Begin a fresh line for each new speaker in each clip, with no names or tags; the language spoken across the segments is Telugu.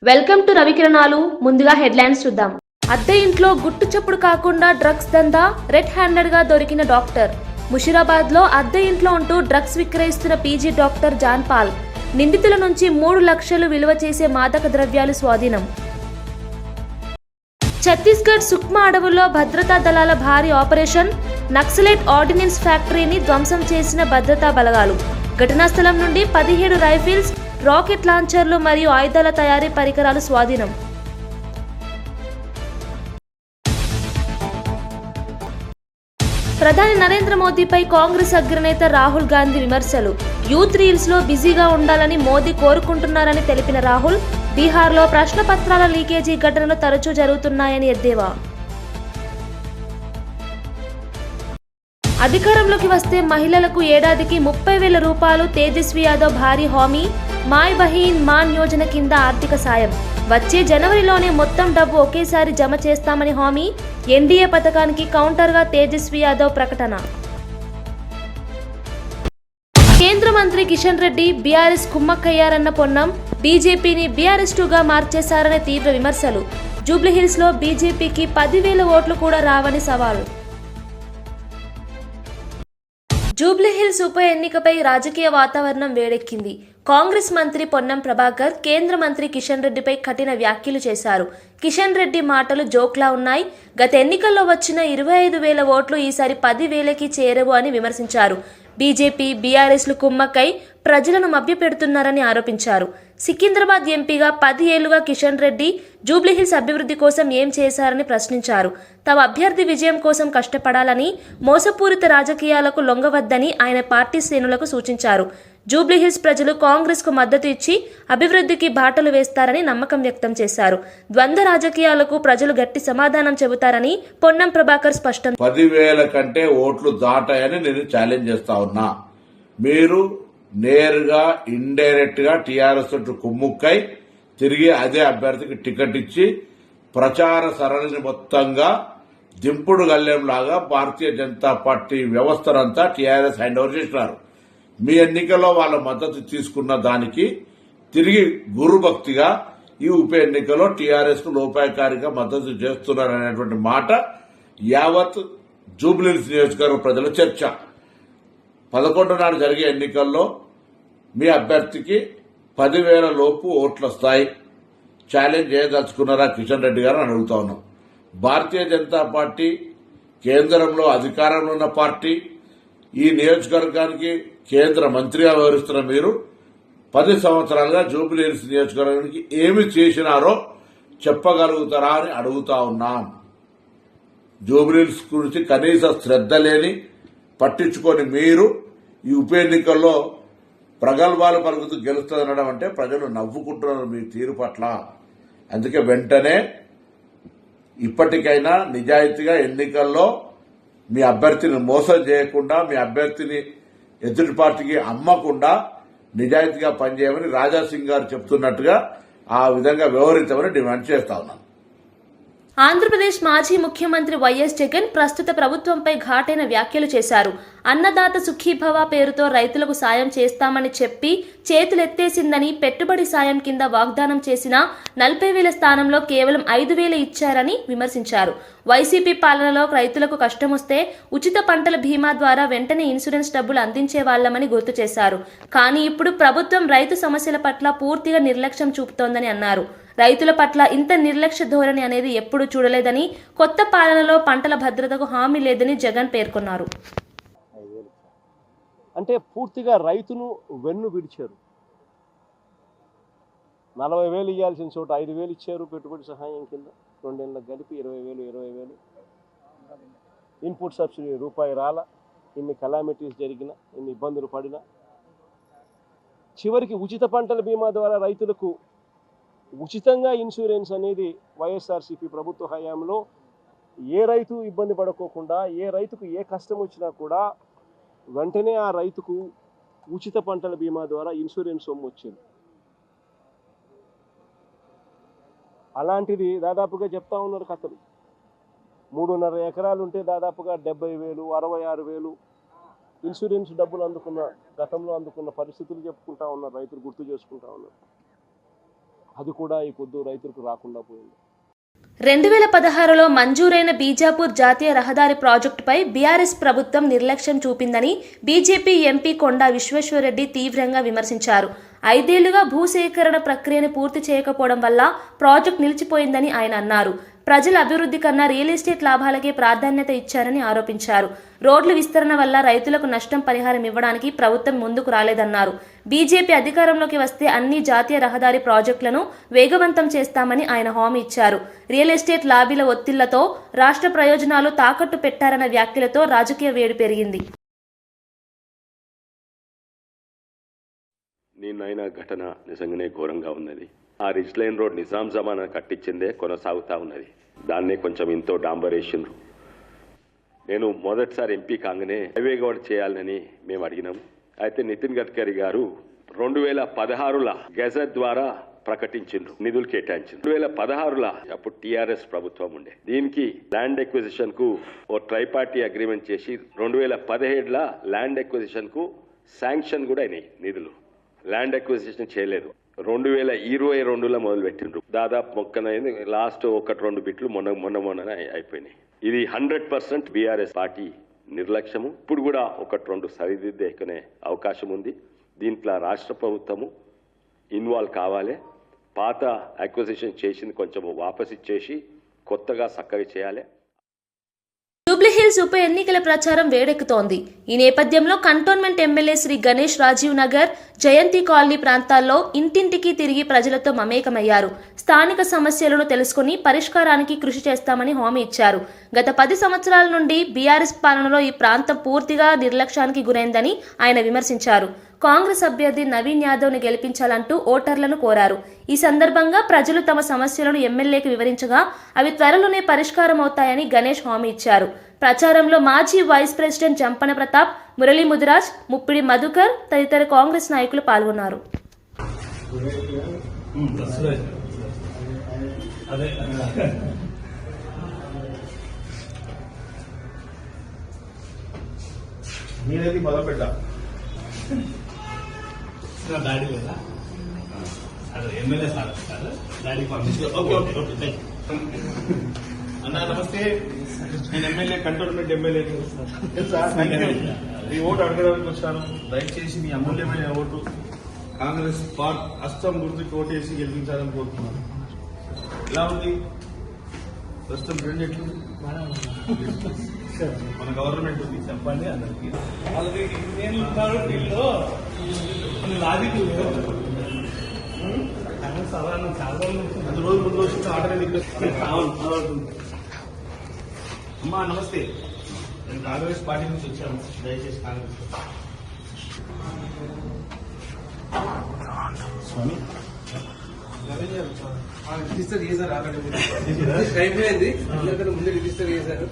Welcome to రవికిరణాలు. ముందుగా హెడ్లైన్స్ చూద్దాం. అద్దె ఇంట్లో గుట్టు చప్పుడు కాకుండా డ్రగ్స్ దందా, రెడ్ హ్యాండెడ్ గా దొరికిన డాక్టర్. ముషిరాబాద్ లో అద్దె ఇంట్లో ఉంటూ డ్రగ్స్ విక్రయిస్తున్న పీజీ డాక్టర్ జాన్ పాల్. నిందితుల నుంచి 3 లక్షలు విలువ చేసే మాదక ద్రవ్యాలు స్వాధీనం. ఛత్తీస్గఢ్ సుక్మా అడవుల్లో భద్రతా దళాల భారీ ఆపరేషన్. నక్సలైట్ ఆర్డినెన్స్ ఫ్యాక్టరీని ధ్వంసం చేసిన భద్రతా బలగాలు. ఘటనా స్థలం నుండి 17 రైఫిల్స్, రాకెట్ లాంచర్లు మరియు ఆయుధాల తయారీ పరికరాలు స్వాధీనం. ప్రధాని నరేంద్ర మోదీపై కాంగ్రెస్ అగ్రనేత రాహుల్ గాంధీ విమర్శలు. యూత్ రీల్స్ లో బిజీగా ఉండాలని మోదీ కోరుకుంటున్నారని తెలిపిన రాహుల్, బీహార్లో ప్రశ్నపత్రాల లీకేజీ ఘటనలు తరచూ జరుగుతున్నాయని ఎద్దేవా. అధికారంలోకి వస్తే మహిళలకు ఏడాదికి 30,000 రూపాయలు తేజస్వి యాదవ్ భారీ హామీ. మాయ్ బహీన్ మాన్ యోజన కింద ఆర్థిక సాయం. వచ్చే జనవరిలోనే మొత్తం డబ్బు ఒకేసారి జమ చేస్తామని హామీ. ఎన్డీఏ పథకానికి కౌంటర్గా తేజస్వి యాదవ్ ప్రకటన. కేంద్ర మంత్రి కిషన్ రెడ్డి బీఆర్ఎస్ కుమ్మక్కయ్యారన్న పొన్నం. బీజేపీని బీఆర్ఎస్-2గా మార్చేశారనే తీవ్ర విమర్శలు. జూబ్లీహిల్స్ లో బీజేపీకి 10,000 ఓట్లు కూడా రావని సవాలు. జూబ్లీహిల్స్ ఉప ఎన్నికపై రాజకీయ వాతావరణం వేడెక్కింది. కాంగ్రెస్ మంత్రి పొన్నం ప్రభాకర్ కేంద్ర మంత్రి కిషన్ రెడ్డిపై కఠిన వ్యాఖ్యలు చేశారు. కిషన్ రెడ్డి మాటలు జోక్లా ఉన్నాయి. గత ఎన్నికల్లో వచ్చిన 25,000 ఓట్లు ఈసారి 10,000కి చేరవు అని విమర్శించారు. బీజేపీ, బీఆర్ఎస్లు కుమ్మక్కై ప్రజలను మభ్యపెడుతున్నారని ఆరోపించారు. సికింద్రాబాద్ ఎంపీగా 10 ఏళ్లుగా కిషన్ రెడ్డి జూబ్లీహిల్స్ అభివృద్ధి కోసం ఏం చేశారని ప్రశ్నించారు. తమ అభ్యర్థి విజయం కోసం కష్టపడాలని, మోసపూరిత రాజకీయాలకు లొంగవద్దని ఆయన పార్టీ శ్రేణులకు సూచించారు. జూబ్లీహిల్స్ ప్రజలు కాంగ్రెస్ కు మద్దతు ఇచ్చి అభివృద్ధికి బాటలు వేస్తారని నమ్మకం వ్యక్తం చేశారు. ద్వంద్వ రాజకీయాలకు ప్రజలు గట్టి సమాధానం చెబుతారని పొన్నం ప్రభాకర్ స్పష్టం.
10,000 కంటే ఓట్లు దాటాయని నేను ఛాలెంజ్ చేస్తా ఉన్నా. మీరు నేరుగా ఇండైరెక్ట్ గా టీఆర్ఎస్ కుమ్ముక్కై తిరిగి అదే అభ్యర్థికి టికెట్ ఇచ్చి ప్రచార సరళిని మొత్తంగా దింపుడు గల్లెంలాగా భారతీయ జనతా పార్టీ వ్యవస్థనంతా టీఆర్ఎస్ హ్యాండ్ ఓవర్ చేసినారు. మీ ఎన్నికల్లో వాళ్ళ మద్దతు తీసుకున్న దానికి తిరిగి గురుభక్తిగా ఈ ఉప ఎన్నికలో టీఆర్ఎస్ కు లోపాయకారిగా మద్దతు చేస్తున్నారనేటువంటి మాట యావత్ జూబ్లీహిల్స్ నియోజకవర్గ ప్రజల చర్చ. 11 నాడు జరిగే ఎన్నికల్లో మీ అభ్యర్థికి 10,000 లోపు ఓట్లు వస్తాయి. ఛాలెంజ్ చేయదలుచుకున్నారా కిషన్ రెడ్డి గారు అని అడుగుతా ఉన్నాం. భారతీయ జనతా పార్టీ కేంద్రంలో అధికారంలో ఉన్న పార్టీ. ఈ నియోజకవర్గానికి కేంద్ర మంత్రిగా వ్యవహరిస్తున్న మీరు 10 సంవత్సరాలుగా జూబ్లీహిల్స్ నియోజకవర్గానికి ఏమి చేసినారో చెప్పగలుగుతారా అని అడుగుతా ఉన్నాం. జూబ్లీహిల్స్ గురించి కనీస శ్రద్ధ లేని, పట్టించుకొని మీరు ఈ ఉప ఎన్నికల్లో ప్రగల్భాలు పలుకుతూ గెలుస్తుందనడం అంటే ప్రజలు నవ్వుకుంటున్నారు మీ తీరు పట్ల. అందుకే వెంటనే ఇప్పటికైనా నిజాయితీగా ఎన్నికల్లో మీ అభ్యర్థిని మోసం చేయకుండా, మీ అభ్యర్థిని ఎదుటి పార్టీకి అమ్మకుండా నిజాయితీగా పనిచేయమని రాజాసింగ్ గారు చెప్తున్నట్టుగా ఆ విధంగా వ్యవహరించమని డిమాండ్ చేస్తా ఉన్నాను.
ఆంధ్రప్రదేశ్ మాజీ ముఖ్యమంత్రి వైఎస్ జగన్ ప్రస్తుత ప్రభుత్వంపై ఘాటైన వ్యాఖ్యలు చేశారు. అన్నదాత సుఖీభవ పేరుతో రైతులకు సాయం చేస్తామని చెప్పి చేతులెత్తేసిందని, పెట్టుబడి సాయం కింద వాగ్దానం చేసిన 40,000 స్థానంలో కేవలం 5,000 ఇచ్చారని విమర్శించారు. వైసీపీ పాలనలో రైతులకు కష్టమొస్తే ఉచిత పంటల బీమా ద్వారా వెంటనే ఇన్సూరెన్స్ డబ్బులు అందించేవాళ్లమని గుర్తు చేశారు. కానీ ఇప్పుడు ప్రభుత్వం రైతు సమస్యల పట్ల పూర్తిగా నిర్లక్ష్యం చూపుతోందని అన్నారు. రైతుల పట్ల ఇంత నిర్లక్ష్య ధోరణి అనేది ఎప్పుడూ చూడలేదని, కొత్త పాలనలో పంటల భద్రతకు హామీ లేదని జగన్ పేర్కొన్నారు.
అంటే పూర్తిగా రైతును వెన్ను విడిచారు. 40,000 ఇవ్వాల్సిన చోట 5,000 ఇచ్చారు పెట్టుబడి సహాయం కింద. 2 ఏళ్ళకి కలిపి 20,000 ఇన్పుట్ సబ్సిడీ రూపాయి రాల. ఇన్ని కలామిటీస్ జరిగిన, ఇన్ని ఇబ్బందులు పడినా చివరికి ఉచిత పంటల బీమా ద్వారా రైతులకు ఉచితంగా ఇన్సూరెన్స్ అనేది వైఎస్ఆర్సీపీ ప్రభుత్వ హయాంలో ఏ రైతు ఇబ్బంది పడుకోకుండా, ఏ రైతుకు ఏ కష్టం వచ్చినా కూడా వెంటనే ఆ రైతుకు ఉచిత పంటల బీమా ద్వారా ఇన్సూరెన్స్ సొమ్ము వచ్చేది. అలాంటిది దాదాపుగా చెప్తా ఉన్నారు కథలు. 3.5 ఎకరాలు ఉంటే దాదాపుగా 70,000, 66,000 ఇన్సూరెన్స్ డబ్బులు గతంలో అందుకున్న పరిస్థితులు చెప్పుకుంటా ఉన్నారు, రైతులు గుర్తు చేసుకుంటా ఉన్నారు. అది కూడా ఈ పొద్దు రైతులకు రాకుండా పోయింది.
2016లో మంజూరైన బీజాపూర్ జాతీయ రహదారి ప్రాజెక్టుపై బీఆర్ఎస్ ప్రభుత్వం నిర్లక్ష్యం చూపిందని బీజేపీ ఎంపీ కొండా విశ్వేశ్వరరెడ్డి తీవ్రంగా విమర్శించారు. 5 ఏళ్లుగా భూసేకరణ ప్రక్రియను పూర్తి చేయకపోవడం వల్ల ప్రాజెక్టు నిలిచిపోయిందని ఆయన అన్నారు. ప్రజల అభివృద్ధి కన్నా రియల్ ఎస్టేట్ లాభాలకే ప్రాధాన్యత ఇచ్చారని ఆరోపించారు. రోడ్ల విస్తరణ వల్ల రైతులకు నష్టం పరిహారం ఇవ్వడానికి ప్రభుత్వం ముందుకు రాలేదన్నారు. బీజేపీ అధికారంలోకి వస్తే అన్ని జాతీయ రహదారి ప్రాజెక్టులను వేగవంతం చేస్తామని ఆయన హామీ ఇచ్చారు. రియల్ ఎస్టేట్ లాబీల ఒత్తిళ్లతో రాష్ట్ర ప్రయోజనాలు తాకట్టు పెట్టారన్న వ్యాఖ్యలతో రాజకీయ వేడి పెరిగింది.
నిన్నైన ఘటన నిజంగానే ఘోరంగా ఉన్నది. ఆ రిచ్ లైన్ రోడ్ నిజాం జమానా కట్టించిందే కొనసాగుతా ఉన్నది. దాన్నే కొంచెం ఇంతో డాంబరేషన్లు. నేను మొదటిసారి ఎంపీ కాగానే హైవే కూడా చేయాలని మేము అడిగినాము. అయితే నితిన్ గడ్కరీ గారు 2016లో గెజెట్ ద్వారా ప్రకటించిండ్రు, నిధులు కేటాయించిండ్రు. 2016లో అప్పుడు టీఆర్ఎస్ ప్రభుత్వం ఉండే. దీనికి ల్యాండ్ ఎక్విజిషన్ కు ఓ ట్రైపార్టీ అగ్రిమెంట్ చేసి 2017లో ల్యాండ్ ఎక్విజిషన్ కు శాంక్షన్ కూడా అయినాయి నిధులు. ల్యాండ్ ఎక్విజిషన్ చేయలేదు. 2022లో మొదలు పెట్టిండ్రు. దాదాపు మొక్కనైంది. లాస్ట్ 1-2 బిట్లు మొన్న అయిపోయినాయి. ఇది 100% బీఆర్ఎస్ పార్టీ నిర్లక్ష్యము. ఇప్పుడు కూడా 1-2 సరిదిద్దుకునే అవకాశం ఉంది. దీంట్లో రాష్ట్ర ప్రభుత్వము ఇన్వాల్వ్ కావాలి. పాత అక్విజిషన్ చేసింది కొంచెం వాపసు ఇచ్చేసి కొత్తగా చక్కగా చేయాలి.
జూబ్లీహిల్స్ ఉప ఎన్నికల ప్రచారం వేడెక్కుతోంది. ఈ నేపథ్యంలో కంటోన్మెంట్ ఎమ్మెల్యే శ్రీ గణేష్ రాజీవ్ నగర్, జయంతి కాలనీ ప్రాంతాల్లో ఇంటింటికి తిరిగి ప్రజలతో మమేకమయ్యారు. స్థానిక సమస్యలను తెలుసుకుని పరిష్కారానికి కృషి చేస్తామని హామీ ఇచ్చారు. గత 10 సంవత్సరాల నుండి బీఆర్ఎస్ పాలనలో ఈ ప్రాంతం పూర్తిగా నిర్లక్ష్యానికి గురైందని ఆయన విమర్శించారు. కాంగ్రెస్ అభ్యర్థి నవీన్ యాదవ్ ని గెలిపించాలంటూ ఓటర్లను కోరారు. ఈ సందర్భంగా ప్రజలు తమ సమస్యలను ఎమ్మెల్యేకి వివరించగా అవి త్వరలోనే పరిష్కారం అవుతాయని గణేష్ హామీ ఇచ్చారు. ప్రచారంలో మాజీ వైస్ ప్రెసిడెంట్ జంపన ప్రతాప్, మురళీ ముదిరాజ్, ముప్పిడి మధుకర్ తదితర కాంగ్రెస్ నాయకులు పాల్గొన్నారు.
డాడీ లేదా అదే ఎమ్మెల్యే సార్ డాడీ అన్నా నమస్తే. నేను ఎమ్మెల్యే కంటోన్మెంట్ ఎమ్మెల్యే తెలుసా? మీ ఓటు అడగడానికి వచ్చాను. దయచేసి మీ అమూల్యమైన ఓటు కాంగ్రెస్ పార్టీ అస్తం గుర్తుకి ఓటేసి గెలిపించాలని కోరుతున్నాను. ఎలా ఉంది ప్రస్తుతం ట్రెండ్ ఎట్లుంది? మన గవర్నమెంట్ ఉంది చెప్పండి అందరికి. వాళ్ళకి నేను వీళ్ళు లాజిక్ అంత రోజు ముందు వచ్చి ఆర్డర్. అమ్మా నమస్తే, నేను కాంగ్రెస్ పార్టీ నుంచి వచ్చాను. దయచేసి కాంగ్రెస్ స్వామి
రిజిస్టర్ చేశారు. ఆల్రెడీ టైం అయింది. ముందే రిజిస్టర్ చేశారు.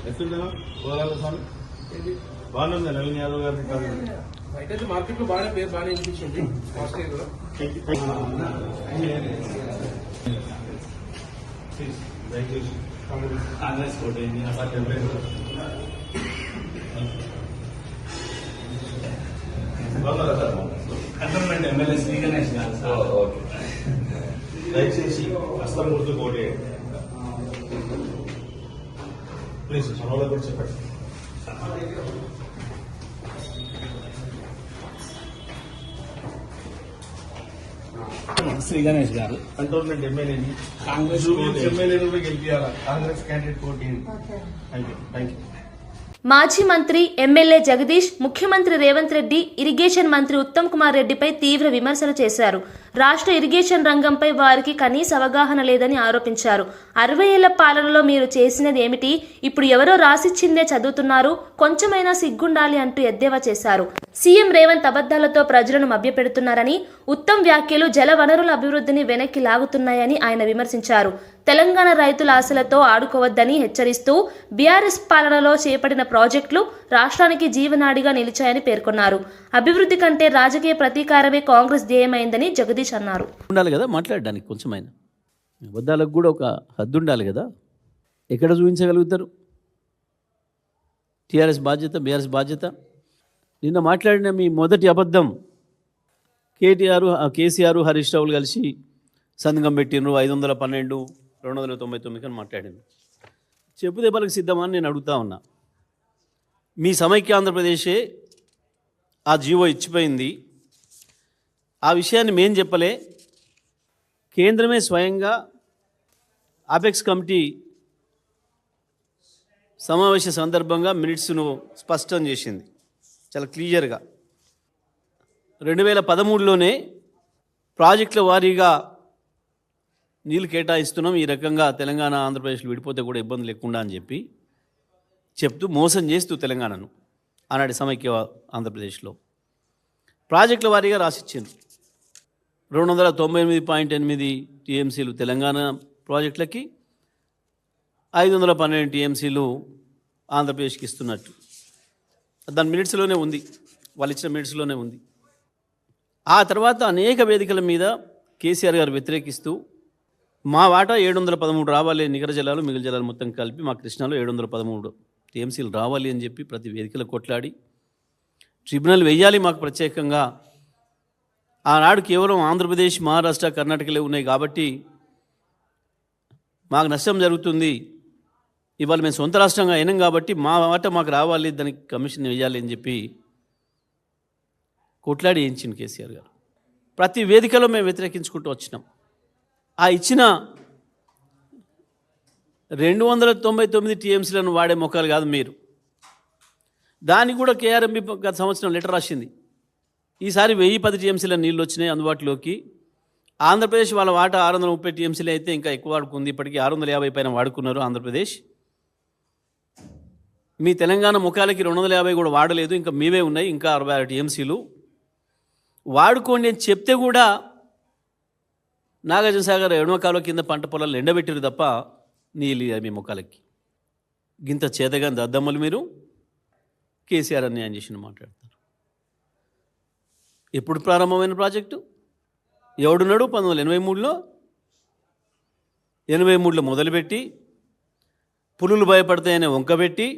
ఎట్లుందా ఓవరాల్ స్వామి? బాగుందా నవీన్ యాదవ్ గారి
బయట మార్కెట్ లో బాగా పేరు బాగా వినిపించింది.
దయచేసి కాంగ్రెస్ కోట కంటోన్మెంట్ ఎమ్మెల్యే శ్రీ గణేష్ గారు సార్, దయచేసి అస్తం గుర్తు కోటే ప్లీజ్ మనలో కూడా చెప్పండి. శ్రీ గణేష్ గారు కంటోన్మెంట్ ఎమ్మెల్యేని కాంగ్రెస్ ఎమ్మెల్యేని గెలిపించాలా? కాంగ్రెస్ క్యాండిడేట్ పోటీ. Thank you.
మాజీ మంత్రి ఎమ్మెల్యే జగదీష్ ముఖ్యమంత్రి రేవంత్ రెడ్డి, ఇరిగేషన్ మంత్రి ఉత్తమ్ కుమార్ రెడ్డిపై తీవ్ర విమర్శలు చేశారు. రాష్ట్ర ఇరిగేషన్ రంగంపై వారికి కనీస అవగాహన లేదని ఆరోపించారు. 60 ఏళ్ల పాలనలో మీరు చేసినది ఏమిటి? ఇప్పుడు ఎవరో రాసిచ్చిందే చదువుతున్నారు, కొంచెమైనా సిగ్గుండాలి అంటూ ఎద్దేవా చేశారు. సీఎం రేవంత్ అబద్దాలతో ప్రజలను మభ్యపెడుతున్నారని, ఉత్తమ్ వ్యాఖ్యలు జల వనరుల అభివృద్ధిని వెనక్కి లాగుతున్నాయని ఆయన విమర్శించారు. తెలంగాణ రైతుల ఆశలతో ఆడుకోవద్దని హెచ్చరిస్తూ బీఆర్ఎస్ పాలనలో చేపట్టిన ప్రాజెక్టులు రాష్ట్రానికి జీవనాడిగా నిలిచాయని పేర్కొన్నారు. అభివృద్ధి కంటే రాజకీయ ప్రతీకారమే కాంగ్రెస్ ధ్యేయమైందని జగదీష్ అన్నారు.
ఉండాలి కదా మాట్లాడడానికి, కొంచెమైనా అబద్ధాలకు కూడా ఒక హద్దు ఉండాలి కదా. ఎక్కడ చూపించగలుగుతారు? టీఆర్ఎస్ బాధ్యత, బీఆర్ఎస్ బాధ్యత. నిన్న మాట్లాడిన మీ మొదటి అబద్ధం కేసీఆర్ హరీష్ రావులు కలిసి సంతకం పెట్టినరు 512 299 అని మాట్లాడింది. చెప్పు దెబ్బలకు సిద్ధమని నేను అడుగుతా ఉన్నా. మీ సమైక్య ఆంధ్రప్రదేశే ఆ జీవో ఇచ్చిపోయింది. ఆ విషయాన్ని మేం చెప్పలే, కేంద్రమే స్వయంగా అపెక్స్ కమిటీ సమావేశ సందర్భంగా మినిట్స్ను స్పష్టం చేసింది చాలా క్లియర్గా. 2013లోనే ప్రాజెక్టుల వారీగా నీళ్ళు కేటాయిస్తున్నాం, ఈ రకంగా తెలంగాణ ఆంధ్రప్రదేశ్లో విడిపోతే కూడా ఇబ్బంది లేకుండా అని చెప్పి చెప్తూ మోసం చేస్తూ తెలంగాణను ఆనాటి సమైక్య ఆంధ్రప్రదేశ్లో ప్రాజెక్టుల వారీగా రాసిచ్చింది. 298.8 టీఎంసీలు తెలంగాణ ప్రాజెక్టులకి, 512 టీఎంసీలు ఆంధ్రప్రదేశ్కి ఇస్తున్నట్టు దాని మినిట్స్లోనే ఉంది, వాళ్ళు ఇచ్చిన మినిట్స్లోనే ఉంది. ఆ తర్వాత అనేక వేదికల మీద కేసీఆర్ గారు వ్యతిరేకిస్తూ మా వాటా 713 రావాలి, నికర జలాలు మిగిలిన జలాలు మొత్తం కలిపి మా కృష్ణాలో 713 టీఎంసీలు రావాలి అని చెప్పి ప్రతి వేదికలో కొట్లాడి ట్రిబ్యునల్ వెయ్యాలి మాకు ప్రత్యేకంగా. ఆనాడు కేవలం ఆంధ్రప్రదేశ్, మహారాష్ట్ర, కర్ణాటకలే ఉన్నాయి కాబట్టి మాకు నష్టం జరుగుతుంది, ఇవాళ మేము సొంత రాష్ట్రంగా అయినాం కాబట్టి మా వాటా మాకు రావాలి, దానికి కమిషన్ వేయాలి అని చెప్పి కొట్లాడి వేయించింది కేసీఆర్ గారు. ప్రతి వేదికలో మేము వ్యతిరేకించుకుంటూ వచ్చినాం. ఆ ఇచ్చిన 299 టీఎంసీలను వాడే మొక్కలు కాదు మీరు. దానికి కూడా కేఆర్ఎంబి గత సంవత్సరం లెటర్ రాసింది, ఈసారి 1010 టీఎంసీల నీళ్ళు వచ్చినాయి అందుబాటులోకి. ఆంధ్రప్రదేశ్ వాళ్ళ వాటా 630 టీఎంసీలు అయితే ఇంకా ఎక్కువ వాడుకుంది, ఇప్పటికీ 650 పైన వాడుకున్నారు ఆంధ్రప్రదేశ్. మీ తెలంగాణ ముఖాలకి 250 కూడా వాడలేదు, ఇంకా మీవే ఉన్నాయి ఇంకా 66 టీఎంసీలు వాడుకోండి అని చెప్తే కూడా నాగార్జున సాగర్ ఎడమ కాలువ కింద పంట పొలాలు ఎండబెట్టారు తప్ప నీళ్ళు మీ ముఖాలకి. గింత చేతగా దద్దమ్మలు మీరు కేసీఆర్ అన్యాయం చేసిన మాట్లాడతారు. ఎప్పుడు ప్రారంభమైన ప్రాజెక్టు ఎవడున్నాడు? 1983లో 83లో మొదలుపెట్టి పులులు భయపడతాయనే వంకబెట్టి,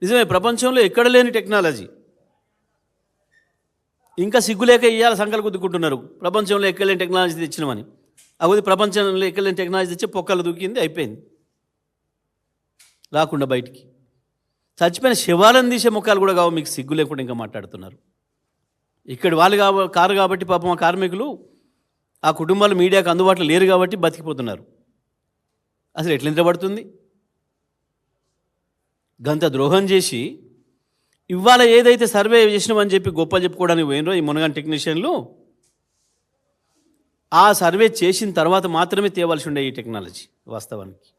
నిజమే ప్రపంచంలో ఎక్కడ లేని టెక్నాలజీ, ఇంకా సిగ్గులేక ఇయ్యాల సంకలు గుద్దుకుంటున్నారు ప్రపంచంలో ఎక్కలేని టెక్నాలజీ తెచ్చినామని. అది ప్రపంచంలో ఎక్కలేని టెక్నాలజీ తెచ్చి పొక్కలు దూకింది, అయిపోయింది, రాకుండా బయటికి. చచ్చిపోయిన శవాలను తీసే ముఖాలు కూడా కావు, మీకు సిగ్గు లేకుండా ఇంకా మాట్లాడుతున్నారు. ఇక్కడ వాళ్ళు కారు కాబట్టి పాపం ఆ కార్మికులు, ఆ కుటుంబాలు మీడియాకు అందుబాటులో లేరు కాబట్టి బతికిపోతున్నారు. అసలు ఎట్లా నిద్రపడుతుంది? గంత ద్రోహం చేసి ఇవాళ ఏదైతే సర్వే చేసినామని చెప్పి గొప్ప చెప్పుకోవడానికి పోయినరో ఈ మునగాన్ టెక్నీషియన్లు, ఆ సర్వే చేసిన తర్వాత మాత్రమే తేవాల్సి ఉండే ఈ టెక్నాలజీ. వాస్తవానికి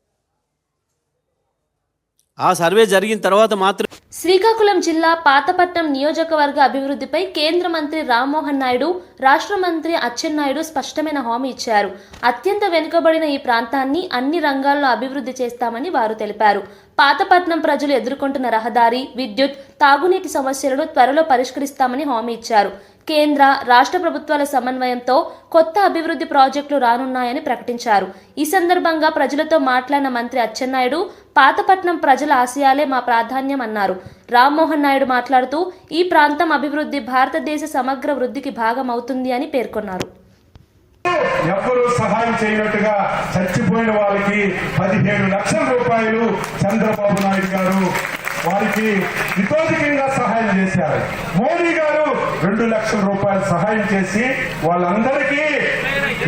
ఆ సర్వే జరిగిన తర్వాత మాత్రం.
శ్రీకాకుళం జిల్లా పాతపట్నం నియోజకవర్గ అభివృద్ధిపై కేంద్ర మంత్రి రామ్మోహన్ నాయుడు, రాష్ట్ర మంత్రి అచ్చెన్నాయుడు స్పష్టమైన హామీ ఇచ్చారు. అత్యంత వెనుకబడిన ఈ ప్రాంతాన్ని అన్ని రంగాల్లో అభివృద్ధి చేస్తామని వారు తెలిపారు. పాతపట్నం ప్రజలు ఎదుర్కొంటున్న రహదారి, విద్యుత్, తాగునీటి సమస్యలను త్వరలో పరిష్కరిస్తామని హామీ ఇచ్చారు. కేంద్ర, రాష్ట్ర ప్రభుత్వాల సమన్వయంతో కొత్త అభివృద్ధి ప్రాజెక్టులు రానున్నాయని ప్రకటించారు. ఈ సందర్భంగా ప్రజలతో మాట్లాడిన మంత్రి అచ్చెన్నాయుడు, పాతపట్నం ప్రజల ఆశయాలే మా ప్రాధాన్యం అన్నారు. రామ్మోహన్ నాయుడు మాట్లాడుతూ ఈ ప్రాంతం అభివృద్ధి భారతదేశ సమగ్ర వృద్ధికి భాగం అవుతుంది అని పేర్కొన్నారు.
ఎవ్వరూ సహాయం చేయనట్టుగా చచ్చిపోయిన వాళ్ళకి 15 లక్షల రూపాయలు చంద్రబాబు నాయుడు గారు వారికి ఇతోధికంగా సహాయం చేశారు. మోడీ గారు 2 లక్షల రూపాయలు సహాయం చేసి వాళ్ళందరికీ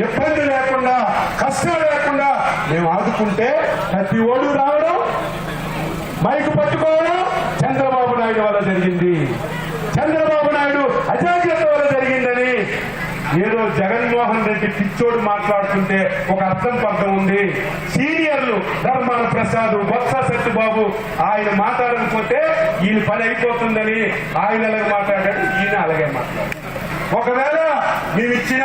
ఇబ్బంది లేకుండా, కష్టం లేకుండా మేము ఆదుకుంటే ప్రతి ఓడు రావడం, మైకు పట్టుకోవడం చంద్రబాబు నాయుడు వల్ల జరిగింది. చంద్రబాబు నాయుడు అజాగ్రత్త వల్ల జరిగిందని ఏదో జగన్మోహన్ రెడ్డి పిచ్చోడు మాట్లాడుతుంటే ఒక అర్థం ఉంది. సీనియర్లు ధర్మాన ప్రసాద్, బొత్స సత్యబాబు ఆయన మాట్లాడకపోతే ఈయన పని అయిపోతుందని ఆయన అలాగే మాట్లాడాడు, ఈయన అలాగే మాట్లాడాడు. ఒకవేళ మేము ఇచ్చిన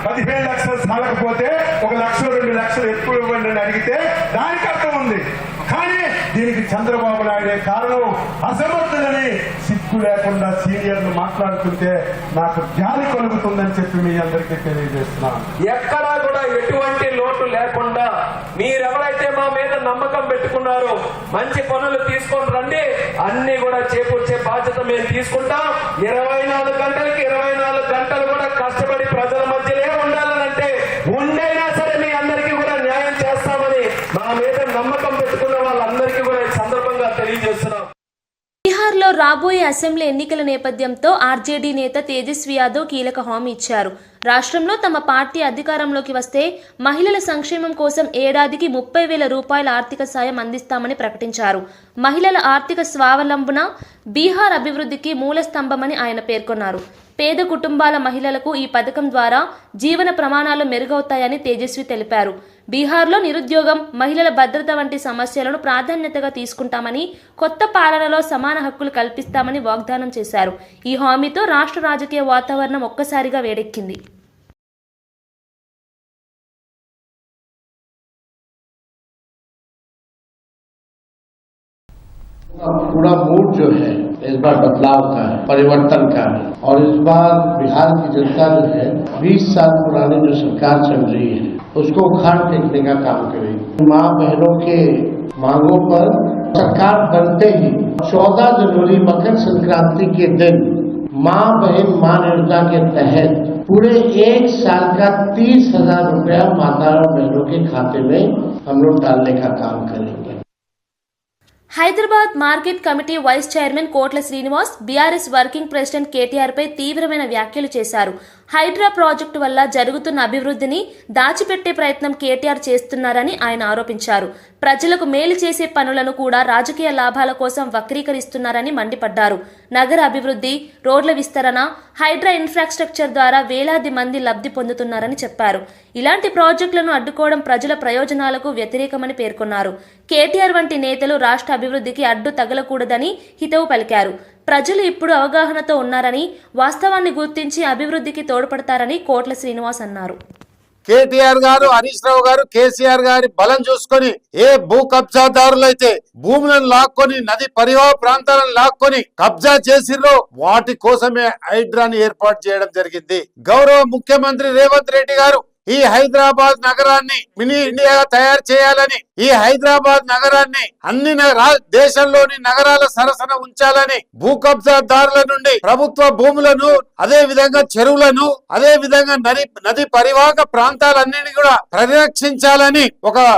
15 లక్షలు చాలకపోతే 1 లక్ష 2 లక్షలు ఎక్కువ ఇవ్వండి అని అడిగితే దానికి అర్థం ఉంది. కానీ దీనికి చంద్రబాబు నాయుడే కారణం. అసమర్థులని సిగ్గు లేకుండా సీనియర్లు మాట్లాడుతుంటే నాకు జాలి కలుగుతుందని చెప్పి మీ అందరికీ తెలియజేస్తున్నాను.
ఎక్కడా కూడా ఎటువంటి లోటు లేకుండా
మీరెవరైతే మా మీద నమ్మకం పెట్టుకున్నారో మంచి పనులు తీసుకొని రండి, అన్ని కూడా చేకూర్చే బాధ్యత మేము తీసుకుంటాం. 24 గంటలకి 24 గంటలు కూడా కష్టపడి ప్రజల మధ్యలో ఉండాలనంటే ఉండైనా సరే మీ అందరికీ కూడా న్యాయం చేస్తామని మా మీద నమ్మకం పెట్టుకున్న వాళ్ళందరికీ కూడా ఈ సందర్భంగా తెలియజేస్తున్నాం.
బీహార్లో రాబోయే అసెంబ్లీ ఎన్నికల నేపథ్యంతో ఆర్జేడీ నేత తేజస్వి యాదవ్ కీలక హామీ ఇచ్చారు. రాష్ట్రంలో తమ పార్టీ అధికారంలోకి వస్తే మహిళల సంక్షేమం కోసం ఏడాదికి 30,000 రూపాయల ఆర్థిక సాయం అందిస్తామని ప్రకటించారు. మహిళల ఆర్థిక స్వావలంబన బీహార్ అభివృద్ధికి మూల స్తంభమని ఆయన పేర్కొన్నారు. పేద కుటుంబాల మహిళలకు ఈ పథకం ద్వారా జీవన ప్రమాణాలు మెరుగవుతాయని తేజస్వి తెలిపారు. బీహార్లో నిరుద్యోగం, మహిళల భద్రత వంటి సమస్యలను ప్రాధాన్యతగా తీసుకుంటామని, కొత్త పాలనలో సమాన హక్కులు కల్పిస్తామని వాగ్దానం చేశారు. ఈ హామీతో రాష్ట్ర రాజకీయ వాతావరణం ఒక్కసారిగా వేడెక్కింది.
पूरा मूड जो है इस बार बदलाव का है, परिवर्तन का है। और इस बार बिहार की जनता जो है 20 साल पुरानी जो सरकार चल रही है उसको उखाड़ फेंकने का काम करेगी। माँ बहनों के मांगों पर सरकार बनते ही 14 जनवरी मकर संक्रांति के दिन माँ बहन मान योजना के तहत पूरे 1 साल का 30,000 रुपया माता और बहनों के खाते में हम लोग डालने का काम करेंगे।
Hyderabad market committee vice chairman Kotla Srinivas BRS working president KTR పై తీవ్రమైన వ్యాఖ్యలు చేశారు. హైడ్రా ప్రాజెక్టు వల్ల జరుగుతున్న అభివృద్ధిని దాచిపెట్టే ప్రయత్నం కేటీఆర్ చేస్తున్నారని ఆయన ఆరోపించారు. ప్రజలకు మేలు చేసే పనులను కూడా రాజకీయ లాభాల కోసం వక్రీకరిస్తున్నారని మండిపడ్డారు. నగర అభివృద్ధి, రోడ్ల విస్తరణ, హైడ్రా ఇన్ఫ్రాస్ట్రక్చర్ ద్వారా వేలాది మంది లబ్ధి పొందుతున్నారని చెప్పారు. ఇలాంటి ప్రాజెక్టులను అడ్డుకోవడం ప్రజల ప్రయోజనాలకు వ్యతిరేకమని పేర్కొన్నారు. కేటీఆర్ వంటి నేతలు రాష్ట్ర అభివృద్ధికి అడ్డు తగలకూడదని హితవు పలికారు. ప్రజలు ఇప్పుడు అవగాహనతో ఉన్నారని, వాస్తవాన్ని గుర్తించి అభివృద్ధికి తోడ్పడతారని కోట్ల శ్రీనివాస్ అన్నారు.
కేటీఆర్ గారు, హరీష్ రావు గారు, కేసీఆర్ గారి బలం చూసుకొని ఏ భూ కబ్జాదారులైతే భూములను లాక్కొని నది పరివాహ ప్రాంతాలను లాక్కొని కబ్జా చేసిర్రో వాటి కోసమే హైడ్రాని ఏర్పాటు చేయడం జరిగింది. గౌరవ ముఖ్యమంత్రి రేవంత్ రెడ్డి గారు ఈ హైదరాబాద్ నగరాన్ని మినీ ఇండియాగా తయారు చేయాలని, ఈ హైదరాబాద్ నగరాన్ని అన్ని దేశంలోని నగరాల సరసన ఉంచాలని, భూ కబ్జాదారుల నుండి ప్రభుత్వ భూములను, అదే విధంగా చెరువులను, అదే విధంగా నది పరివాహక ప్రాంతాలన్నింటినీ కూడా పరిరక్షించాలని ఒక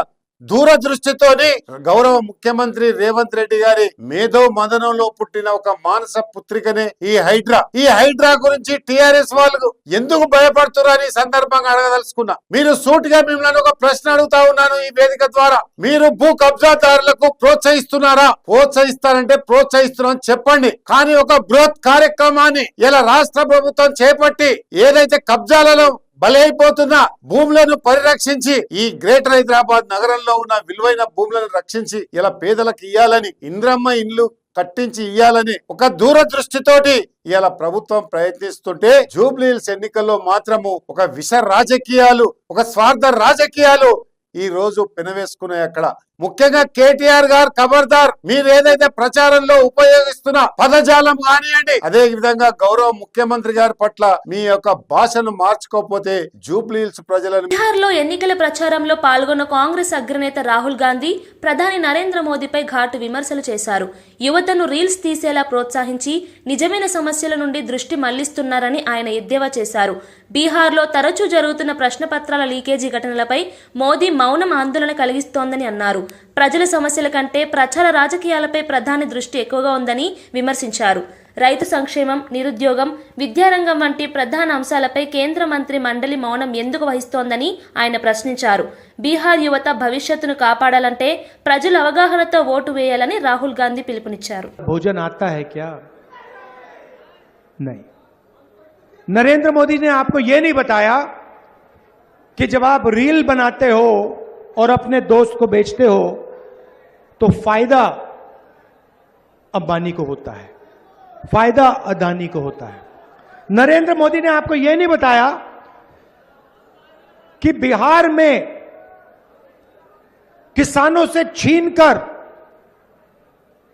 దూరదృష్టితోని గౌరవ ముఖ్యమంత్రి రేవంత్ రెడ్డి గారి మేధో మదనంలో పుట్టిన ఒక మానస పుత్రికనే ఈ హైడ్రా. ఈ హైడ్రా గురించి టిఆర్ఎస్ వాళ్ళు ఎందుకు భయపడుతున్నారని సందర్భంగా అడగదలుచుకున్నా. మీరు సూటిగా మిమ్మల్ని ఒక ప్రశ్న అడుగుతా ఉన్నాను ఈ వేదిక ద్వారా. మీరు భూ కబ్జాదారులకు ప్రోత్సహిస్తున్నారా? ప్రోత్సహిస్తారంటే ప్రోత్సహిస్తున్నారని చెప్పండి. కానీ ఒక బృహత్ కార్యక్రమాన్ని ఇలా రాష్ట్ర ప్రభుత్వం చేపట్టి ఏదైతే కబ్జాలలో బలైపోతున్న భూములను పరిరక్షించి ఈ గ్రేటర్ హైదరాబాద్ నగరంలో ఉన్న విలువైన భూములను రక్షించి ఇలా పేదలకు ఇయ్యాలని, ఇంద్రమ్మ ఇండ్లు కట్టించి ఇయ్యాలని ఒక దూరదృష్టితోటి ఇలా ప్రభుత్వం ప్రయత్నిస్తుంటే జూబ్లీ హిల్స్ ఎన్నికల్లో మాత్రము ఒక విష రాజకీయాలు, ఒక స్వార్థ రాజకీయాలు ఈ రోజు పెనవేసుకున్నాయి. అక్కడ ముఖ్యంగా కేటీఆర్ గారు ఖబర్దార్, మీరు ఏదైతే ప్రచారంలో ఉపయోగిస్తున్న పదజాలం కానివ్వండి, అదే విధంగా గౌరవ ముఖ్యమంత్రి గారి పట్ల మీ యొక్క భాషను మార్చుకోకపోతే జూబ్లీ హిల్స్ ప్రజలను.
బీహార్లో ఎన్నికల ప్రచారంలో పాల్గొన్న కాంగ్రెస్ అగ్రనేత రాహుల్ గాంధీ ప్రధాని నరేంద్ర మోదీపై ఘాటు విమర్శలు చేశారు. యువతను రీల్స్ తీసేలా ప్రోత్సహించి నిజమైన సమస్యల నుండి దృష్టి మళ్లిస్తున్నారని ఆయన ఎద్దేవా చేశారు. బీహార్లో తరచూ జరుగుతున్న ప్రశ్నపత్రాల లీకేజీ ఘటనలపై మోదీ మౌనం ఆందోళన కలిగిస్తోందని అన్నారు. ప్రజల సమస్యల కంటే ప్రచార రాజకీయాలపై ప్రధాని దృష్టి ఎక్కువగా ఉందని విమర్శించారు. రైతు సంక్షేమం, నిరుద్యోగం, విద్యారంగం వంటి ప్రధాన అంశాలపై కేంద్ర మంత్రి మండలి మౌనం ఎందుకు వహిస్తోందని ఆయన ప్రశ్నించారు. బీహార్ యువత భవిష్యత్తును కాపాడాలంటే ప్రజల అవగాహనతో ఓటు వేయాలని రాహుల్ గాంధీ పిలుపునిచ్చారు.
భోజన్ आता है क्या? नहीं. नरेंद्र मोदी ने आपको यह नहीं बताया कि जब आप रील बनाते हो और अपने दोस्त को बेचते हो तो फायदा अंबानी को होता है, फायदा अदानी को होता है. नरेंद्र मोदी ने आपको यह नहीं बताया कि बिहार में किसानों से छीनकर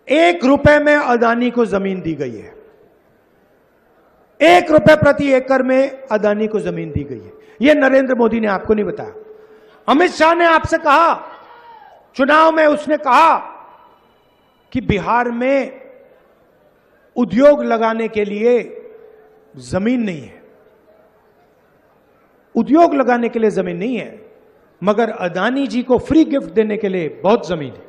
1 रुपए में अदानी को जमीन दी गई है. 1 रुपए प्रति एकड़ में अदानी को जमीन दी गई है. यह नरेंद्र मोदी ने आपको नहीं बताया. अमित शाह ने आपसे कहा चुनाव में उसने कहा कि बिहार में उद्योग लगाने के लिए जमीन नहीं है, उद्योग लगाने के लिए जमीन नहीं है, मगर अदानी जी को फ्री गिफ्ट देने के लिए बहुत जमीन है.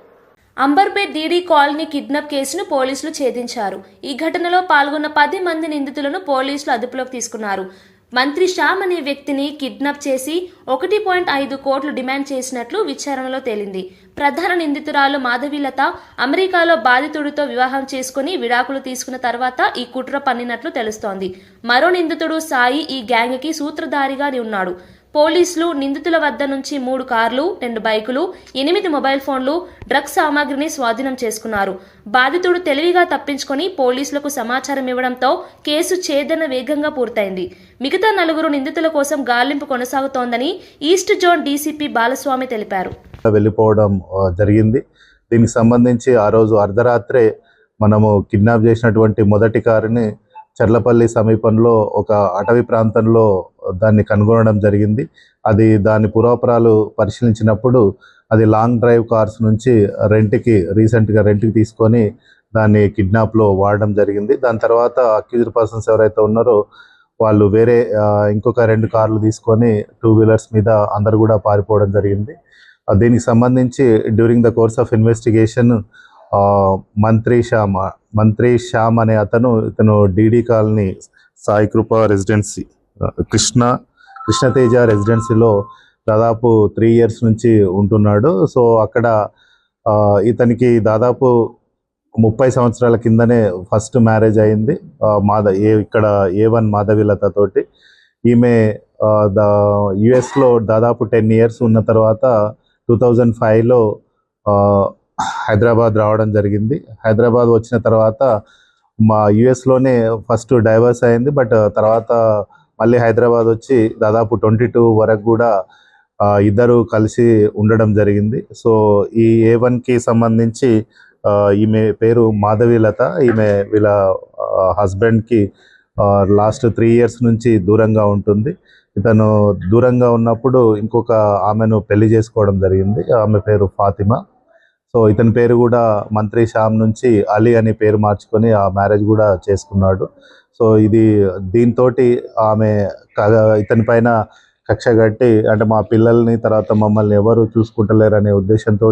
అంబర్పేట్ డీడీ కాలనీ కిడ్నాప్ కేసును పోలీసులు ఛేదించారు. ఈ ఘటనలో పాల్గొన్న 10 మంది నిందితులను పోలీసులు అదుపులోకి తీసుకున్నారు. మంత్రి శ్యామ్ అనే వ్యక్తిని కిడ్నాప్ చేసి 1.5 కోట్లు డిమాండ్ చేసినట్లు విచారణలో తేలింది. ప్రధాన నిందితురాలు మాధవీలత అమెరికాలో బాధితుడితో వివాహం చేసుకుని విడాకులు తీసుకున్న తర్వాత ఈ కుట్ర పన్నినట్లు తెలుస్తోంది. మరో నిందితుడు సాయి ఈ గ్యాంగ్కి సూత్రధారిగా ఉన్నాడు. పోలీసులు నిందితుల వద్ద నుంచి 3 కార్లు, 2 బైకులు, 8 మొబైల్ ఫోన్లు, డ్రగ్స్ సామాగ్రిని స్వాధీనం చేసుకున్నారు. బాధితుడు తెలివిగా తప్పించుకొని పోలీసులకు సమాచారం ఇవ్వడంతో కేసు ఛేదన వేగంగా పూర్తయింది. మిగతా 4 నిందితుల కోసం గాలింపు కొనసాగుతోందని ఈస్ట్ జోన్ డీసీపీ బాలస్వామి తెలిపారు.
వెళ్ళిపోవడం జరిగింది. దీనికి సంబంధించి ఆ రోజు అర్ధరాత్రే మనము కిడ్నాప్ చేసినటువంటి మొదటి కారుని చర్లపల్లి సమీపంలో ఒక అటవీ ప్రాంతంలో దాన్ని కనుగొనడం జరిగింది. అది దాని పూర్వాపరాలు పరిశీలించినప్పుడు అది లాంగ్ డ్రైవ్ కార్స్ నుంచి రీసెంట్గా రెంట్కి తీసుకొని దాన్ని కిడ్నాప్లో వాడడం జరిగింది. దాని తర్వాత అక్యూజ్డ్ పర్సన్స్ ఎవరైతే ఉన్నారో వాళ్ళు వేరే ఇంకొక 2 కార్లు తీసుకొని 2 వీలర్స్ మీద అందరు కూడా పారిపోవడం జరిగింది. దీనికి సంబంధించి during the course of investigation మంత్రి శ్యామ్ అనే ఇతను డీడీ కాలనీ సాయి కృప రెసిడెన్సీ కృష్ణతేజ రెసిడెన్సీలో దాదాపు 3 ఇయర్స్ నుంచి ఉంటున్నాడు. సో అక్కడ ఇతనికి దాదాపు 30 సంవత్సరాల కిందనే ఫస్ట్ మ్యారేజ్ అయింది ఇక్కడ A1 మాధవీలత తోటి. ఈమె యుఎస్లో దాదాపు 10 ఇయర్స్ ఉన్న తర్వాత 2005లో హైదరాబాద్ రావడం జరిగింది. హైదరాబాద్ వచ్చిన తర్వాత యుఎస్లోనే ఫస్ట్ డైవర్స్ అయింది. బట్ తర్వాత మళ్ళీ హైదరాబాద్ వచ్చి దాదాపు 22 వరకు కూడా ఇద్దరు కలిసి ఉండడం జరిగింది. సో ఈ A1కి సంబంధించి ఈమె పేరు మాధవీలత. ఈమె వీళ్ళ హస్బెండ్కి లాస్ట్ 3 ఇయర్స్ నుంచి దూరంగా ఉంటుంది. ఇతను దూరంగా ఉన్నప్పుడు ఇంకొక ఆమెను పెళ్లి చేసుకోవడం జరిగింది. ఆమె పేరు ఫాతిమా. సో ఇతని పేరు కూడా మంత్రి శ్యామ్ నుంచి అలీ అనే పేరు మార్చుకొని ఆ మ్యారేజ్ కూడా చేసుకున్నాడు. సో దీంతో ఆమె ఇతని పైన కక్ష కట్టి, అంటే మా పిల్లల్ని తర్వాత మమ్మల్ని ఎవరు చూసుకుంటలేరనే ఉద్దేశంతో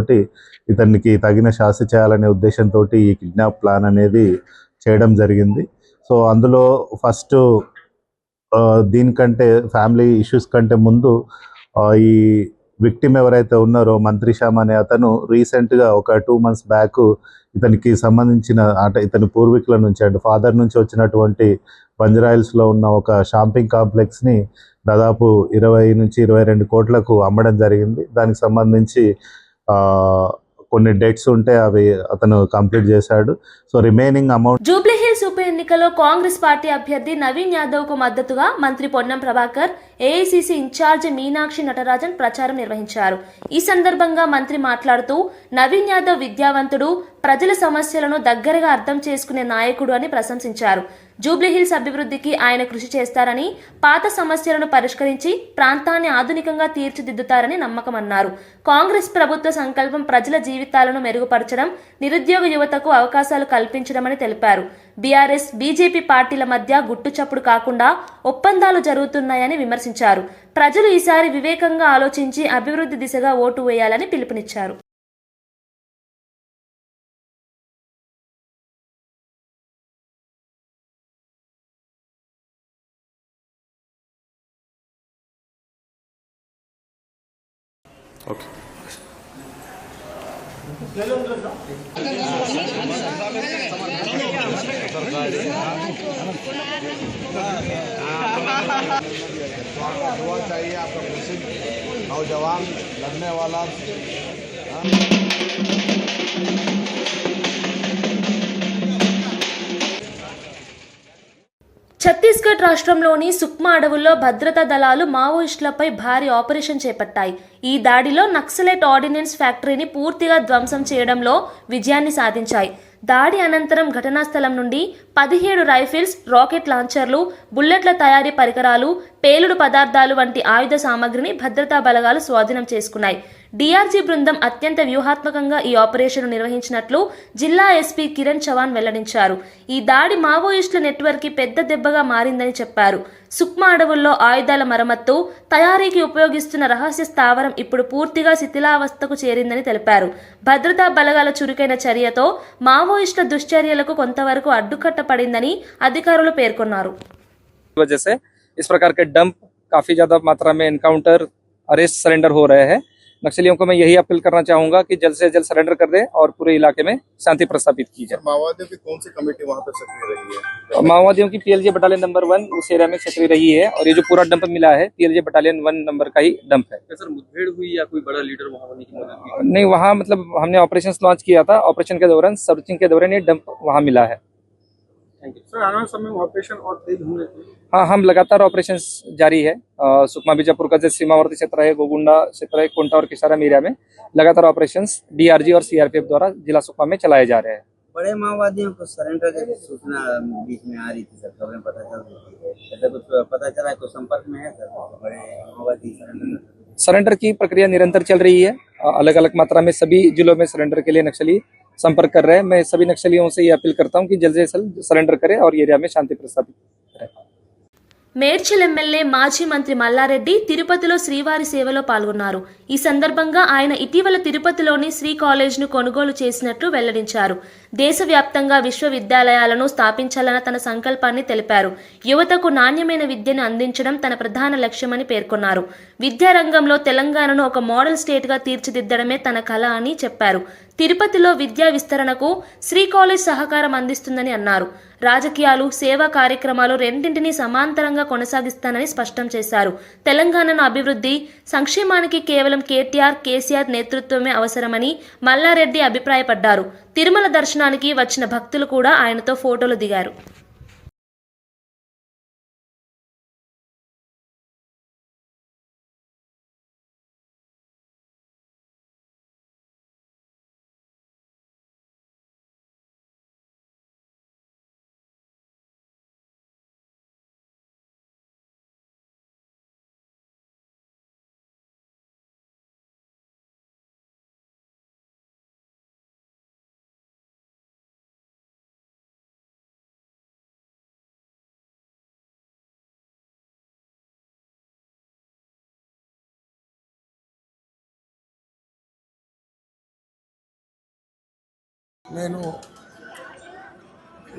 ఇతనికి తగిన శాస్తి చేయాలనే ఉద్దేశంతో ఈ కిడ్నాప్ ప్లాన్ అనేది చేయడం జరిగింది. సో అందులో ఫస్ట్ దీనికంటే ఫ్యామిలీ ఇష్యూస్ కంటే ముందు ఈ విక్టిమ్ ఎవరైతే ఉన్నారో మంత్రి శ్యామ్ అనే అతను రీసెంట్గా ఒక 2 months బ్యాక్ ఇతనికి సంబంధించిన అంటే ఇతని పూర్వీకుల నుంచి అంటే ఫాదర్ నుంచి వచ్చినటువంటి బంజరాయిల్స్లో ఉన్న ఒక షాపింగ్ కాంప్లెక్స్ని దాదాపు 20 నుంచి 22 కోట్లకు అమ్మడం జరిగింది. దానికి సంబంధించి కొన్ని డెట్స్ ఉంటే అవి అతను కంప్లీట్ చేశాడు. So remaining amount.
జూబ్లీహిల్స్ ఉప ఎన్నికలో కాంగ్రెస్ పార్టీ అభ్యర్థి నవీన్ యాదవ్ కు మద్దతుగా మంత్రి పొన్నం ప్రభాకర్, ఏఐసిసి ఇన్ఛార్జ్ మీనాక్షి నటరాజన్ ప్రచారం నిర్వహించారు. ఈ సందర్భంగా మంత్రి మాట్లాడుతూ నవీన్ యాదవ్ విద్యావంతుడు, ప్రజల సమస్యలను దగ్గరగా అర్థం చేసుకునే నాయకుడు అని ప్రశంసించారు. జూబ్లీహిల్స్ అభివృద్ధికి ఆయన కృషి చేస్తారని, పాత సమస్యలను పరిష్కరించి ప్రాంతాన్ని ఆధునికంగా తీర్చిదిద్దుతారని నమ్మకమన్నారు. కాంగ్రెస్ ప్రభుత్వ సంకల్పం ప్రజల జీవితాలను మెరుగుపరచడం, నిరుద్యోగ యువతకు అవకాశాలు కల్పించడమని తెలిపారు. బీఆర్ఎస్, బీజేపీ పార్టీల మధ్య గుట్టుచప్పుడు కాకుండా ఒప్పందాలు జరుగుతున్నాయని విమర్శించారు. ప్రజలు ఈసారి వివేకంగా ఆలోచించి అభివృద్ధి దిశగా ఓటు వేయాలని పిలుపునిచ్చారు.
ఓకే.
चाहिए आपका नौजवान लड़ने वाला
ఛత్తీస్గఢ్ రాష్ట్రంలోని సుక్మా అడవుల్లో భద్రతా దళాలు మావోయిస్టులపై భారీ ఆపరేషన్ చేపట్టాయి. ఈ దాడిలో నక్సలైట్ ఆర్డినెన్స్ ఫ్యాక్టరీని పూర్తిగా ధ్వంసం చేయడంలో విజయాన్ని సాధించాయి. దాడి అనంతరం ఘటనా స్థలం నుండి 17 రైఫిల్స్, రాకెట్ లాంచర్లు, బుల్లెట్ల తయారీ పరికరాలు, పేలుడు పదార్థాలు వంటి ఆయుధ సామగ్రిని భద్రతా బలగాలు స్వాధీనం చేసుకున్నాయి. డీఆర్జీ బృందం అత్యంత వ్యూహాత్మకంగా ఈ ఆపరేషన్ నిర్వహించినట్లు జిల్లా ఎస్పీ కిరణ్ చవాన్ వెల్లడించారు. ఈ దాడి మావోయిస్టుల నెట్వర్క్కి పెద్ద దెబ్బగా మారిందని చెప్పారు. సుక్మా అడవుల్లో ఆయుధాల మరమ్మత్తు, తయారీకి ఉపయోగిస్తున్న రహస్య స్థావరం ఇప్పుడు పూర్తిగా శిథిలావస్థకు చేరిందని తెలిపారు. భద్రతా బలగాల చురుకైన చర్యతో మావోయిస్టుల దుశ్చర్యలకు కొంతవరకు అడ్డుకట్ట పడిందని అధికారులు పేర్కొన్నారు.
वजह से इस प्रकार के डंप काफी ज्यादा मात्रा में एनकाउंटर, अरेस्ट, सरेंडर हो रहे हैं। नक्सलियों को मैं यही अपील करना चाहूंगा कि जल्द से जल्द सरेंडर कर दें और पूरे इलाके में शांति प्रस्थापित की जाए।
माओवादियों की कौन सी कमेटी वहाँ पर सक्रिय रही है?
माओवादियों की PLJ बटालियन नंबर 1 उस एरिया में सक्रिय रही है और ये जो पूरा डंप मिला है PLJ बटालियन 1 नंबर का ही डंप है।
सर, मुठभेड़ हुई या कोई बड़ा लीडर वहाँ होने की मदद की?
नहीं, वहाँ मतलब हमने ऑपरेशन लॉन्च किया था। ऑपरेशन के दौरान, सर्चिंग के दौरान ये डंप वहाँ मिला है।
सर, आने वाले समय में ऑपरेशन और तेज होने चाहिए।
हाँ, हम लगातार ऑपरेशन जारी है। सुकमा बीजापुर का जो सीमावर्ती क्षेत्र है, गोगुंडा क्षेत्र है, कोंटा और किसाराम एरिया में लगातार ऑपरेशंस DRG और CRPF द्वारा जिला सुकमा में चलाए जा रहे हैं।
बड़े माओवादियों को सरेंडर की सूचना बीच में आ रही थी सर, खबरें पता चल रही थी, ऐसा कुछ पता चला, कुछ संपर्क में है सर? बड़े माओवादी
सरेंडर की प्रक्रिया निरंतर चल रही है। अलग अलग मात्रा में सभी जिलों में सरेंडर के लिए नक्सली संपर्क कर रहे हैं। मैं सभी नक्सलियों से ये अपील करता हूँ कि जल्द से जल्द सरेंडर करें और एरिया में शांति प्रस्थापित करें।
మేడ్చల్ ఎమ్మెల్యే మాజీ మంత్రి మల్లారెడ్డి తిరుపతిలో శ్రీవారి సేవలో పాల్గొన్నారు. ఈ సందర్భంగా ఆయన ఇటీవల తిరుపతిలోని శ్రీ కాలేజ్ను కొనుగోలు చేసినట్లు వెల్లడించారు. దేశవ్యాప్తంగా విశ్వవిద్యాలయాలను స్థాపించాలన్న తన సంకల్పాన్ని తెలిపారు. యువతకు నాణ్యమైన విద్యను అందించడం తన ప్రధాన లక్ష్యమని పేర్కొన్నారు. విద్యారంగంలో తెలంగాణను ఒక మోడల్ స్టేట్గా తీర్చిదిద్దడమే తన కల అని చెప్పారు. తిరుపతిలో విద్యా విస్తరణకు శ్రీ కాలేజ్ సహకారం అందిస్తుందని అన్నారు. రాజకీయాలు, సేవా కార్యక్రమాలు రెండింటినీ సమాంతరంగా కొనసాగిస్తానని స్పష్టం చేశారు. తెలంగాణను అభివృద్ధి, సంక్షేమానికి కేవలం కేసీఆర్ నేతృత్వమే అవసరమని మల్లారెడ్డి అభిప్రాయపడ్డారు. తిరుమల దర్శనానికి వచ్చిన భక్తులు కూడా ఆయనతో ఫోటోలు దిగారు.
నేను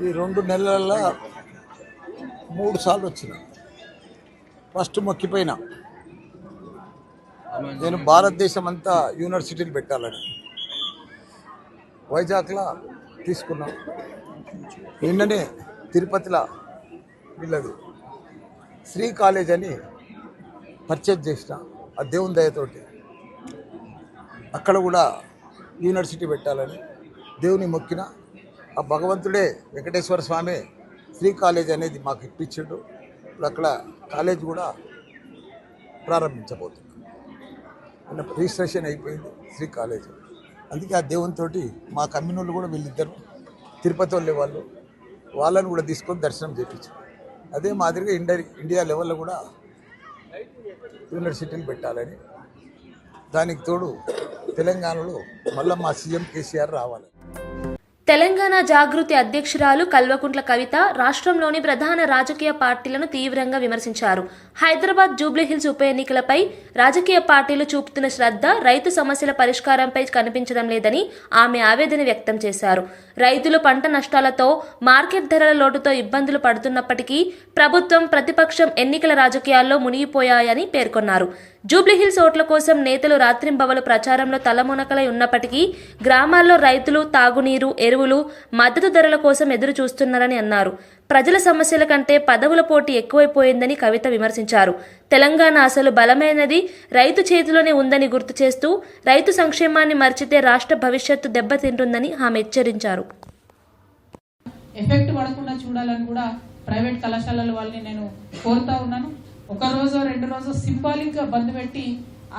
ఈ 2 నెలల్లో 3 సార్లు వచ్చిన. ఫస్ట్ మొక్కిపోయినా నేను భారతదేశం అంతా యూనివర్సిటీలు పెట్టాలని వైజాగ్లో తీసుకున్నాం. నిన్ననే తిరుపతిలో వీళ్ళది శ్రీ కాలేజ్ అని పర్చేజ్ చేసిన ఆ దేవుని దయతోటి. అక్కడ కూడా యూనివర్సిటీ పెట్టాలని దేవుని మొక్కిన. ఆ భగవంతుడే వెంకటేశ్వర స్వామి శ్రీ కాలేజ్ అనేది మాకు ఇప్పించాడు. ఇప్పుడు అక్కడ కాలేజ్ కూడా ప్రారంభించబోతుంది. రిజిస్ట్రేషన్ అయిపోయింది శ్రీ కాలేజ్. అందుకే ఆ దేవునితోటి మా కమ్యూనిటీలు కూడా వీళ్ళిద్దరు తిరుపతి వాళ్ళని కూడా తీసుకొని దర్శనం చేయించారు. అదే మాదిరిగా ఇండియా లెవెల్లో కూడా యూనివర్సిటీలు పెట్టాలని, దానికి తోడు తెలంగాణలో మళ్ళీ మా సీఎం కేసీఆర్ రావాలి.
తెలంగాణ జాగృతి అధ్యక్షురాలు కల్వకుంట్ల కవిత రాష్ట్రంలోని ప్రధాన రాజకీయ పార్టీలను తీవ్రంగా విమర్శించారు. హైదరాబాద్ జూబ్లీహిల్స్ ఉప ఎన్నికలపై రాజకీయ పార్టీలు చూపుతున్న శ్రద్ధ రైతు సమస్యల పరిష్కారంపై కనిపించడం లేదని ఆమె ఆవేదన వ్యక్తం చేశారు. రైతులు పంట నష్టాలతో, మార్కెట్ ధరల లోటుతో ఇబ్బందులు పడుతున్నప్పటికీ ప్రభుత్వం, ప్రతిపక్షం ఎన్నికల రాజకీయాల్లో మునిగిపోయాయని పేర్కొన్నారు. జూబ్లీహిల్స్ ఓట్ల కోసం నేతలు రాత్రింబవలు ప్రచారంలో తలమునకలై ఉన్నప్పటికీ గ్రామాల్లో రైతులు తాగునీరు, ఎరువులు, మద్దతు ధరల కోసం ఎదురు చూస్తున్నారని అన్నారు. ప్రజల సమస్యల కంటే పదవుల పోటీ ఎక్కువైపోయిందని కవిత విమర్శించారు. తెలంగాణ అసలు బలమైనది రైతు చేతిలోనే ఉందని గుర్తు చేస్తూ రైతు సంక్షేమాన్ని మర్చితే రాష్ట్ర భవిష్యత్తు దెబ్బతింటుందని ఆమె హెచ్చరించారు.
ఎఫెక్ట్ పడకుండా చూడాలని కూడా ప్రైవేట్ కళాశాలల వాళ్ళని నేను కోరుతా ఉన్నాను. 1 రోజు 2 రోజు సింబాలిక్గా బంద్ పెట్టి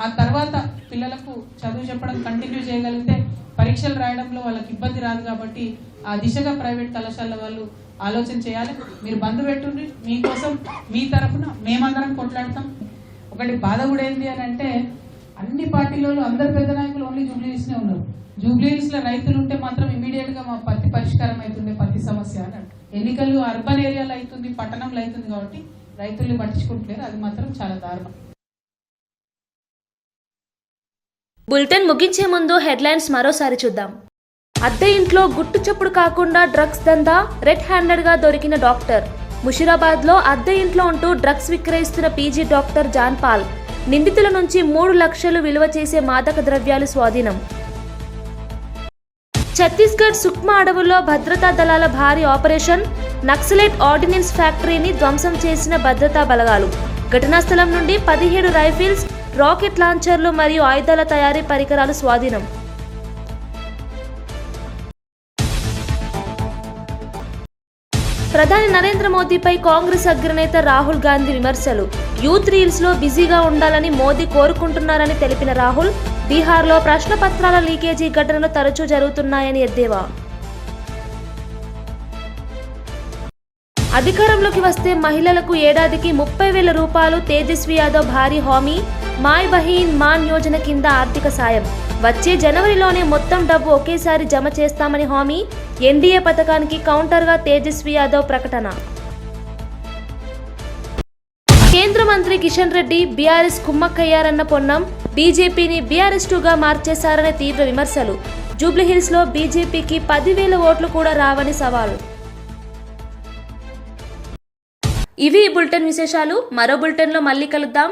ఆ తర్వాత పిల్లలకు చదువు చెప్పడం కంటిన్యూ చేయగలిగితే పరీక్షలు రాయడంలో వాళ్ళకి ఇబ్బంది రాదు. కాబట్టి ఆ దిశగా ప్రైవేట్ కళాశాల వాళ్ళు ఆలోచన చేయాలి. మీరు బంద్ పెట్టుండి మీకోసం మీ తరఫున మేమందరం కొట్లాడతాం. ఒకటి బాధ కూడా ఏంటి అని అంటే అన్ని పార్టీలలో అందరు పెద్ద నాయకులు ఓన్లీ జూబ్లీహిల్స్నే ఉన్నారు. జూబ్లీహిల్స్లో రైతులు ఉంటే మాత్రం ఇమీడియట్గా మా పత్తి పరిష్కారం అవుతుంది, పత్తి సమస్య అన్నాడు. ఎన్నికలు అర్బన్ ఏరియాలో అవుతుంది, పట్టణంలో అవుతుంది కాబట్టి రైతుల్ని పట్టించుకుంటలేరు. అది మాత్రం చాలా దారుణం.
బులెటిన్ ముగించే ముందు హెడ్లైన్స్ మరోసారి చూద్దాం. అద్దె ఇంట్లో గుట్టు చప్పుడు కాకుండా డ్రగ్స్ దందా, రెడ్ హ్యాండెడ్ గా దొరికిన డాక్టర్. ముషిరాబాద్ లో అద్దె ఇంట్లో ఉంటూ డ్రగ్స్ విక్రయిస్తున్న పీజీ డాక్టర్ జాన్ పాల్. నిందితుల నుంచి 3 లక్షలు విలువ చేసే మాదక ద్రవ్యాలు స్వాధీనం. ఛత్తీస్గఢ్ సుక్మా అడవుల్లో భద్రతా దళాల భారీ ఆపరేషన్. నక్సలైట్ ఆర్డినెన్స్ ఫ్యాక్టరీని ధ్వంసం చేసిన భద్రతా బలగాలు. ఘటనా స్థలం నుండి 17 రైఫిల్స్, రాకెట్ లాంచర్లు మరియు ఆయుధాల తయారీ పరికరాలు స్వాధీనం. ప్రధాని నరేంద్ర మోదీపై కాంగ్రెస్ అగ్రనేత రాహుల్ గాంధీ విమర్శలు. యూత్ రీల్స్ లో బిజీగా ఉండాలని మోదీ కోరుకుంటున్నారని తెలిపిన రాహుల్, బీహార్లో ప్రశ్నపత్రాల లీకేజీ ఘటనలు తరచూ జరుగుతున్నాయని ఎద్దేవా. అధికారంలోకి వస్తే మహిళలకు ఏడాదికి 30,000 రూపాయలు తేజస్వి యాదవ్ భారీ హామీ. మాయ్ బహీన్ మాన్ యోజన కింద ఆర్థిక సాయం. వచ్చే జనవరిలోనే మొత్తం డబ్బు ఒకేసారి జమ చేస్తామని హామీ. ఎన్డీఏ పథకానికి కౌంటర్గా తేజస్వి యాదవ్ ప్రకటన. కేంద్ర మంత్రి కిషన్ రెడ్డి బీఆర్ఎస్ కుమ్మక్కయ్యారన్న పొన్నం. బీజేపీని బీఆర్ఎస్2గా మార్చేశారనే తీవ్ర విమర్శలు. జూబ్లీహిల్స్ లో బీజేపీకి 10,000 ఓట్లు కూడా రావని సవాలు. ఇవి ఈ బులెటిన్ విశేషాలు. మరో బులెటిన్లో మళ్ళీ కలుద్దాం.